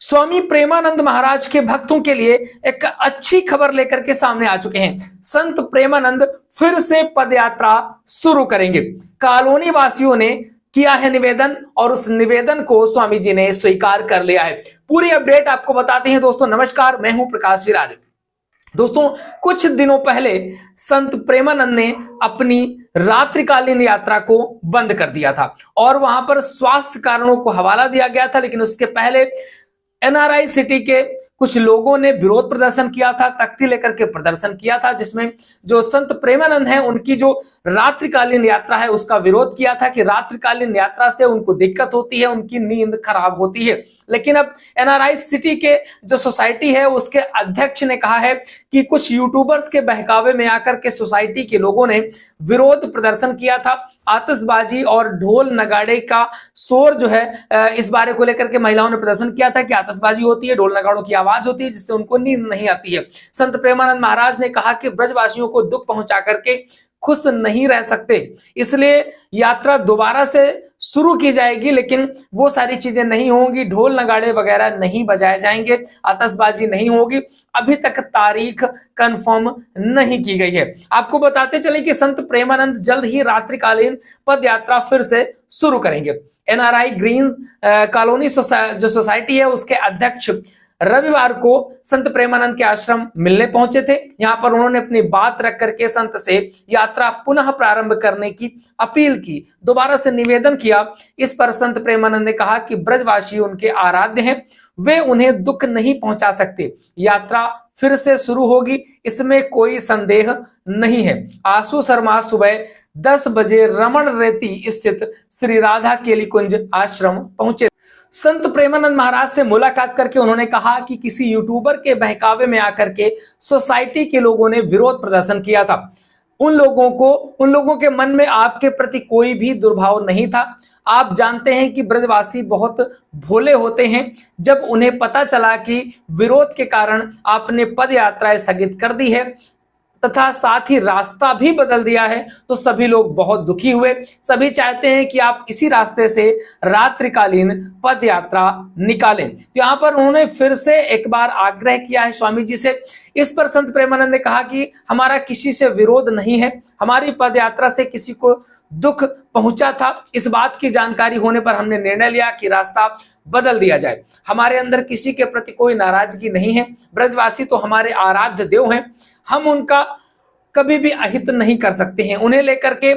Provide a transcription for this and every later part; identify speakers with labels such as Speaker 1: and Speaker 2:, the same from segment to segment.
Speaker 1: स्वामी प्रेमानंद महाराज के भक्तों के लिए एक अच्छी खबर लेकर के सामने आ चुके हैं। संत प्रेमानंद फिर से पदयात्रा शुरू करेंगे। कॉलोनी वासियों ने किया है निवेदन और उस निवेदन को स्वामी जी ने स्वीकार कर लिया है। पूरी अपडेट आपको बताते हैं। दोस्तों नमस्कार, मैं हूं प्रकाश विराज। दोस्तों कुछ दिनों पहले संत प्रेमानंद ने अपनी रात्रिकालीन यात्रा को बंद कर दिया था और वहां पर स्वास्थ्य कारणों को हवाला दिया गया था। लेकिन उसके पहले एनआरआई सिटी के कुछ लोगों ने विरोध प्रदर्शन किया था, तख्ती लेकर के प्रदर्शन किया था, जिसमें जो संत प्रेमानंद हैं उनकी जो रात्रिकालीन यात्रा है उसका विरोध किया था कि रात्रिकालीन यात्रा से उनको दिक्कत होती है, उनकी नींद खराब होती है। लेकिन अब एनआरआई सिटी के जो सोसाइटी है उसके अध्यक्ष ने कहा है कि कुछ यूट्यूबर्स के बहकावे में आकर के सोसाइटी के लोगों ने विरोध प्रदर्शन किया था। आतिशबाजी और ढोल नगाड़े का शोर जो है इस बारे को लेकर के महिलाओं ने प्रदर्शन किया था कि आतिशबाजी होती है, ढोल नगाड़ों की आवाज होती है जिससे उनको नींद नहीं आती है। संत प्रेमानंद महाराज ने कहा कि ब्रजवासियों को दुख पहुंचा करके खुश नहीं रह सकते, इसलिए यात्रा दोबारा से शुरू की जाएगी, लेकिन वो सारी चीजें नहीं होंगी, ढोल नगाड़े वगैरह नहीं बजाए जाएंगे, आतिशबाजी नहीं होगी। अभी तक तारीख कंफर्म नहीं की गई है। आपको बताते चले कि संत प्रेमानंद जल्द ही रात्रिकालीन पद यात्रा फिर से शुरू करेंगे। एनआरआई ग्रीन कॉलोनी जो सोसाइटी है उसके अध्यक्ष रविवार को संत प्रेमानंद के आश्रम मिलने पहुंचे थे। यहां पर उन्होंने अपनी बात रख करके संत से यात्रा पुनः प्रारंभ करने की अपील की, दोबारा से निवेदन किया। इस पर संत प्रेमानंद ने कहा कि ब्रजवासी उनके आराध्य हैं, वे उन्हें दुख नहीं पहुंचा सकते। यात्रा फिर से शुरू होगी, इसमें कोई संदेह नहीं है। आशु शर्मा सुबह 10 बजे रमण रेती स्थित श्री राधा केली कुंज आश्रम पहुंचे। संत प्रेमानंद महाराज से मुलाकात करके उन्होंने कहा कि किसी यूट्यूबर के बहकावे में आकर के सोसाइटी के लोगों ने विरोध प्रदर्शन किया था। उन लोगों के मन में आपके प्रति कोई भी दुर्भाव नहीं था। आप जानते हैं कि ब्रजवासी बहुत भोले होते हैं। जब उन्हें पता चला कि विरोध के कारण आपने पद यात्रा स्थगित कर दी है तथा साथ ही रास्ता भी बदल दिया है तो सभी लोग बहुत दुखी हुए। सभी चाहते हैं कि आप इसी रास्ते से रात्रिकालीन पद यात्रा निकालें। तो यहाँ पर उन्होंने फिर से एक बार आग्रह किया है स्वामी जी से। इस पर संत प्रेमानंद ने कहा कि हमारा किसी से विरोध नहीं है, हमारी पद यात्रा से किसी को दुख पहुंचा था। इस बात की जानकारी होने पर हमने निर्णय लिया कि रास्ता बदल दिया जाए। हमारे अंदर किसी के प्रति कोई नाराजगी नहीं है। ब्रजवासी तो हमारे आराध्य देव हैं, हम उनका कभी भी अहित नहीं कर सकते हैं। उन्हें लेकर के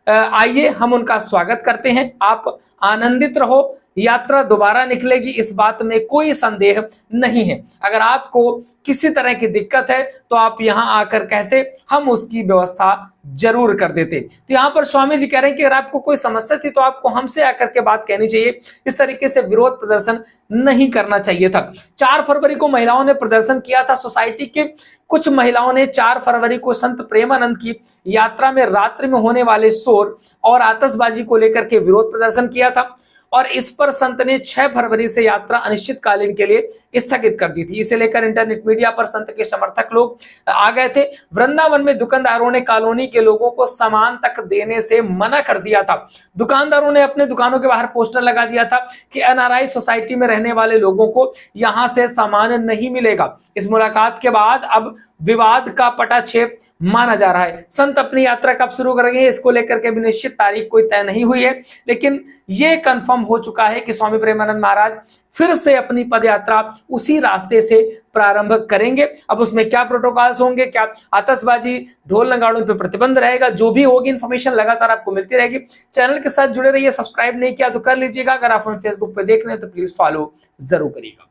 Speaker 1: आइए, हम उनका स्वागत करते हैं। आप आनंदित रहो, यात्रा दोबारा निकलेगी, इस बात में कोई संदेह नहीं है। अगर आपको किसी तरह की दिक्कत है तो आप यहां आकर कहते, हम उसकी व्यवस्था जरूर कर देते। तो यहां पर स्वामी जी कह रहे हैं कि अगर आपको कोई समस्या थी तो आपको हमसे आकर के बात कहनी चाहिए, इस तरीके से विरोध प्रदर्शन नहीं करना चाहिए था। 4 फरवरी को महिलाओं ने प्रदर्शन किया था। सोसाइटी के कुछ महिलाओं ने 4 फरवरी को संत प्रेमानंद की यात्रा में रात्रि में होने वाले शोर और आतिशबाजी को लेकर के विरोध प्रदर्शन किया था और इस पर संत ने 6 फरवरी से यात्रा अनिश्चितकालीन के लिए स्थगित कर दी थी। इसे लेकर इंटरनेट मीडिया पर संत के समर्थक लोग आ गए थे। वृंदावन में दुकानदारों ने कॉलोनी के लोगों को सामान तक देने से मना कर दिया था। दुकानदारों ने अपने दुकानों के बाहर पोस्टर लगा दिया था कि एनआरआई सोसाइटी में रहने वाले लोगों को यहां से सामान नहीं मिलेगा। इस मुलाकात के बाद अब विवाद का पटाक्षेप माना जा रहा है। संत अपनी यात्रा कब शुरू करेंगे इसको लेकर के भी निश्चित तारीख कोई तय नहीं हुई है, लेकिन यह कंफर्म हो चुका है कि स्वामी प्रेमानंद महाराज फिर से अपनी पदयात्रा उसी रास्ते से प्रारंभ करेंगे। अब उसमें क्या प्रोटोकॉल्स होंगे, क्या आतिशबाजी, ढोल नगाड़ों पर प्रतिबंध रहेगा, जो भी होगी इंफॉर्मेशन लगातार आपको मिलती रहेगी। चैनल के साथ जुड़े रहिए। सब्सक्राइब नहीं किया तो कर लीजिएगा। अगर आप हमें फेसबुक पे देख रहे हैं तो प्लीज फॉलो जरूर करिएगा।